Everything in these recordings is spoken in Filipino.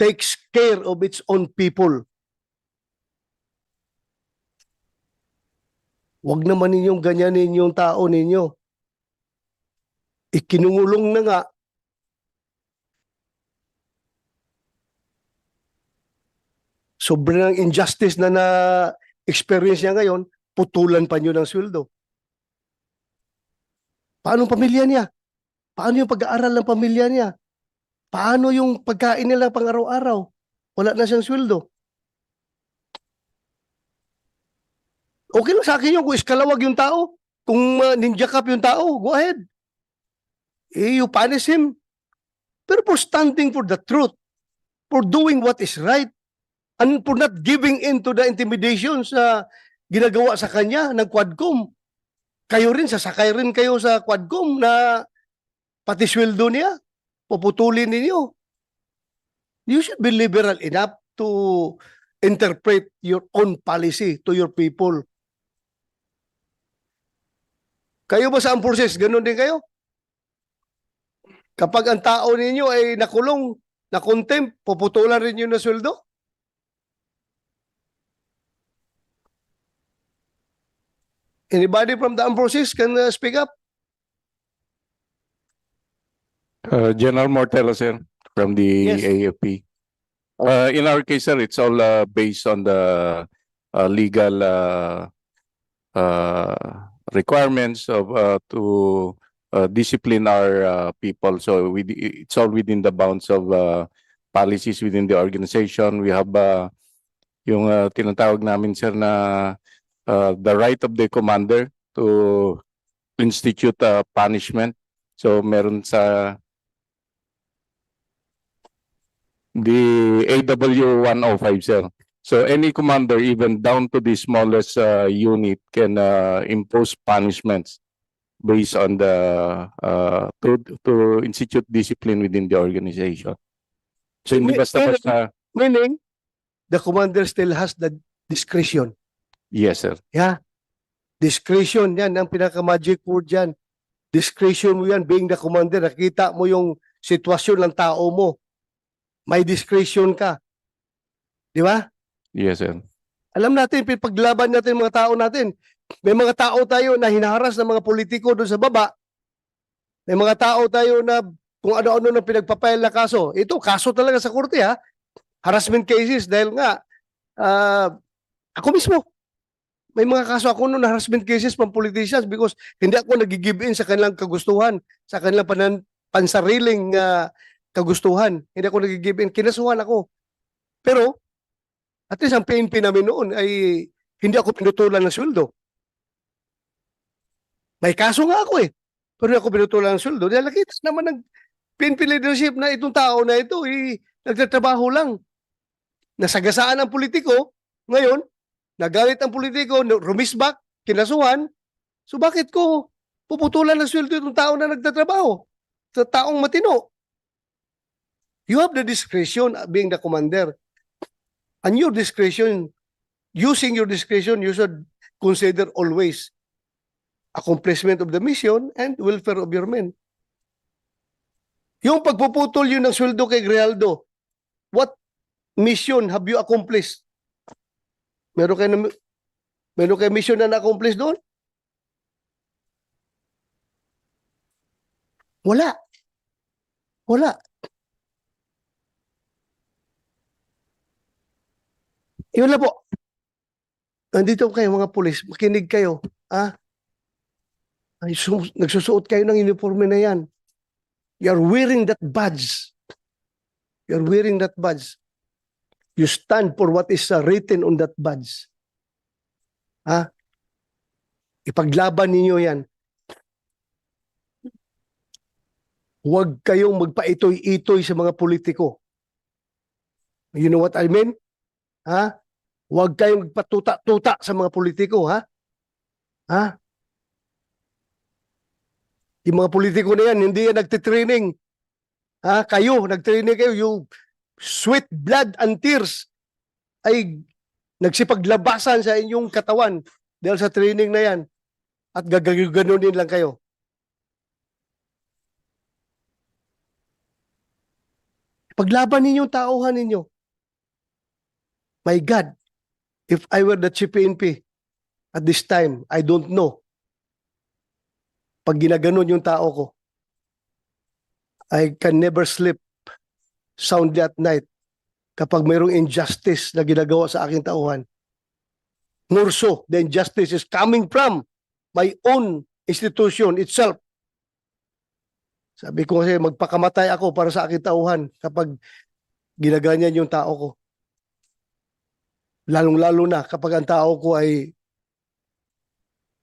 takes care of its own people. Huwag naman ninyong ganyanin yung tao ninyo. Ikinungulong na nga. Sobrang injustice na na-experience niya ngayon, putulan pa niyo ng sweldo. Paano ang pamilya niya? Paano yung pag-aaral ng pamilya niya? Paano yung pagkain nila pang araw-araw? Wala na siyang sweldo. Okay lang sa akin yun kung iskalawag yung tao. Kung ninja cup yung tao, go ahead. You punish him. Pero for standing for the truth, for doing what is right, and for not giving in to the intimidation sa ginagawa sa kanya ng Quadcom. Kayo rin, sasakay rin kayo sa Quadcom na pati sweldo niya, puputulin ninyo. You should be liberal enough to interpret your own policy to your people. Kayo ba sa Armed Forces, ganun din kayo? Kapag ang tao ninyo ay nakulong, na-contempt, puputulan rin yun na sweldo? Anybody from the Armed Forces can speak up? General Mortelo, sir, from the Yes. AFP. In our case, sir, it's all based on the legal requirements of to discipline our people. So it's all within the bounds of policies within the organization. We have yung tinatawag namin, sir, na the right of the commander to institute punishment. So meron sa the AW 105, sir. So any commander, even down to the smallest unit, can impose punishments based on the to institute discipline within the organization. So hindi basta-basta. Meaning, the commander still has the discretion. Yes, sir. Yeah. Discretion, yan ang pinaka-magic word yan. Discretion mo yan, being the commander. Nakita mo yung sitwasyon ng tao mo. May discretion ka. Di ba? Yes, sir. Alam natin, paglaban natin mga tao natin. May mga tao tayo na hinaharas ng mga politiko doon sa baba. May mga tao tayo na kung ano-ano na pinagpapail na kaso. Ito, kaso talaga sa korte, ha? Harassment cases dahil nga, ako mismo, may mga kaso ako noon na harassment cases pang politicians because hindi ako nag-give in sa kanilang kagustuhan, sa kanilang pansariling kagustuhan. Hindi ako nag-give in. Kinasuhan ako. Pero, at least ang PNP namin noon ay hindi ako pinutulan ng sweldo. May kaso nga ako eh. Pero hindi ako pinutulan ng sweldo. Dahil nakita naman ng PNP leadership na itong tao na ito nagtatrabaho lang. Nasagasaan ang politiko. Ngayon, nagalit ang politiko, rumisbak, kinasuhan. So bakit ko puputulan ng sweldo itong tao na nagtatrabaho? Sa taong matino. You have the discretion being the commander. And your discretion, using your discretion, you should consider always accomplishment of the mission and welfare of your men. Yung pagpuputol yun ng sweldo kay Grijaldo, what mission have you accomplished? Meron kayo mission na na-accomplish doon? Wala. Wala. Yun lang po. Nandito kayo mga pulis, makinig kayo. Nagsusuot kayo ng uniforme na yan. You're wearing that badge. You're wearing that badge. You stand for what is written on that badge. Ipaglaban ninyo yan. Huwag kayong magpaitoy-itoy sa mga politiko. You know what I mean? Huwag kayong magpatuta-tuta sa mga politiko, Yung mga politiko na yan, hindi yan nagtitraining. Kayo, nagtraining kayo, yung sweat, blood, and tears ay nagsipaglabasan sa inyong katawan dahil sa training na yan at gaganunin lang kayo. Paglaban ninyo ang tauhan ninyo. My God, if I were the chief PNP at this time, I don't know. Pag ginaganon yung tao ko, I can never sleep soundly at night kapag mayroong injustice na ginagawa sa aking tauhan. More so, the injustice is coming from my own institution itself. Sabi ko kasi magpakamatay ako para sa aking tauhan kapag ginaganyan yung tao ko. Lalong-lalo na kapag ang tao ko ay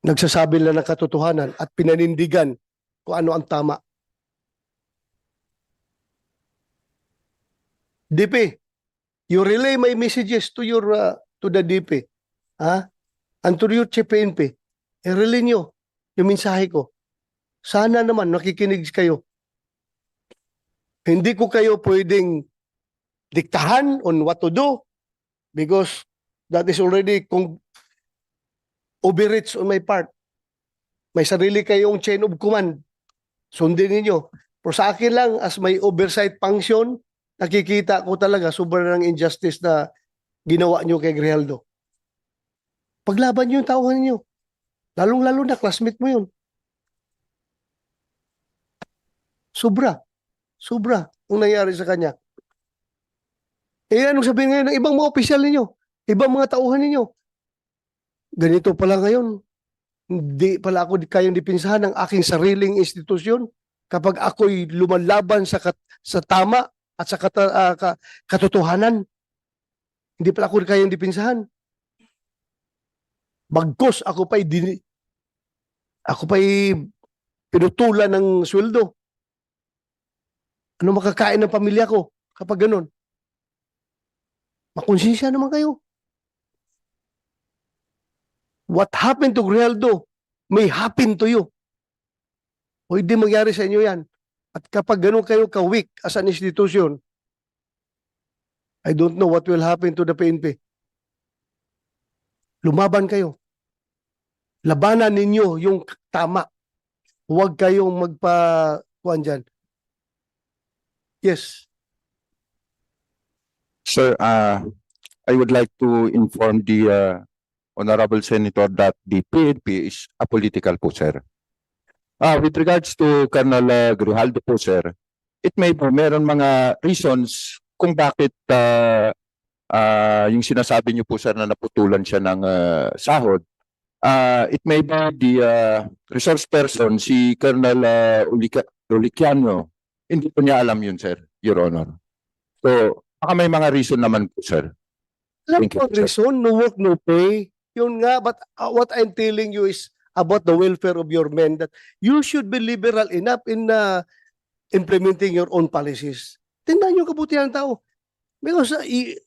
nagsasabi lang ng katotohanan at pinanindigan kung ano ang tama. DP, you relay my messages to your to the DP, and to your Chief PNP. I-relay nyo yung mensahe ko. Sana naman nakikinig kayo. Hindi ko kayo pwedeng diktahan on what to do because that is already overreach on my part. May sarili kayong chain of command. Sundin ninyo. Pero sa akin lang, as may oversight function, nakikita ko talaga sobrang injustice na ginawa nyo kay Grijaldo. Paglaban nyo yung tauhan nyo. Lalong-lalo na, classmate mo yun. Sobra ang nangyari sa kanya. Eh, anong sabihin ngayon ng ibang mga opisyal ninyo? Ibang mga tauhan ninyo? Ganito pala ngayon. Hindi pala ako kayang dipinsahan ng aking sariling institusyon kapag ako'y lumalaban sa tama at sa katotohanan. Hindi pala ako kayang dipinsahan. Bagkos ako pa'y pinutulan ng sweldo. Ano makakain ng pamilya ko kapag ganun? Makonsensya naman kayo. What happened to Grijaldo may happen to you. Pwede mangyari sa inyo yan. At kapag ganun kayo ka-weak as an institution, I don't know what will happen to the PNP. Lumaban kayo. Labanan ninyo yung tama. Huwag kayong magpa-kuhan dyan. Yes. Sir, I would like to inform the Honorable Senator that the PNP is apolitical po, sir. With regards to Colonel Grijaldo po, sir, it may po meron mga reasons kung bakit yung sinasabi niyo po, sir, na naputulan siya ng sahod. It may be the resource person, si Colonel Uliciano. Hindi po niya alam yun, sir, Your Honor. So, baka may mga reason naman po, sir. Alam Thank you, ko ang sir. reason, no work, no pay. Yun nga, but what I'm telling you is about the welfare of your men, that you should be liberal enough in implementing your own policies. Tingnan yung kabutihan ng tao. Because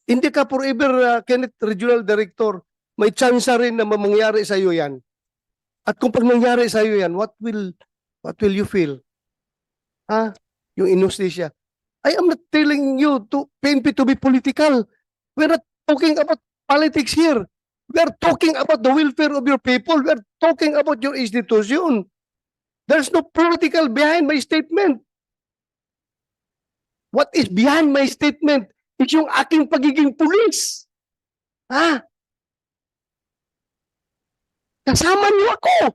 hindi ka forever, Kenneth, Regional Director, may chance rin na mangyari sa iyo yan. At kung pag nangyari sa iyo yan, what will you feel? Yung injusticia. I am not telling you to PNP to be political. We're not talking about politics here. We are talking about the welfare of your people. We are talking about your institution. There's no political behind my statement. What is behind my statement is yung aking pagiging pulis. Kasama niyo ako.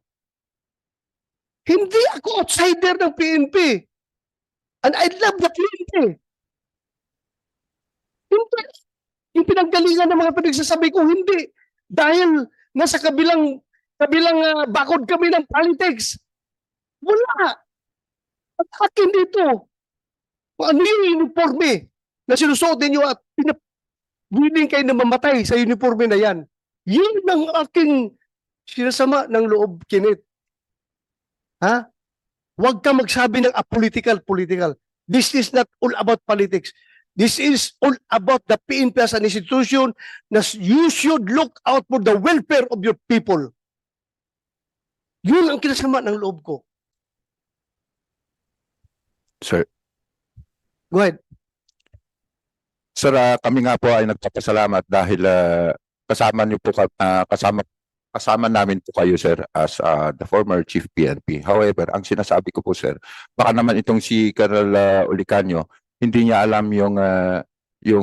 Hindi ako outsider ng PNP. And I love the PNP. Hindi. Yung pinanggalingan ng mga pinagsasabi ko, hindi. Dahil nasa kabilang bakod kami ng politics. Wala. At akin dito. Ano yung uniforme na sinusuot ninyo at willing kayo na mamatay sa uniforme na yan. Yun ang aking sinasama ng loob, Kenneth. Huwag ka magsabi ng apolitical. This is not all about politics. This is all about the PNP as an institution na you should look out for the welfare of your people. Yun ang kinasama ng loob ko. Sir, Go ahead. sir, kami nga po ay nagpapasalamat dahil kasama niyo po kasama namin po kayo, sir, as the former chief PNP. However, ang sinasabi ko po, sir, baka naman itong si Colonel Ulicanio hindi niya alam yung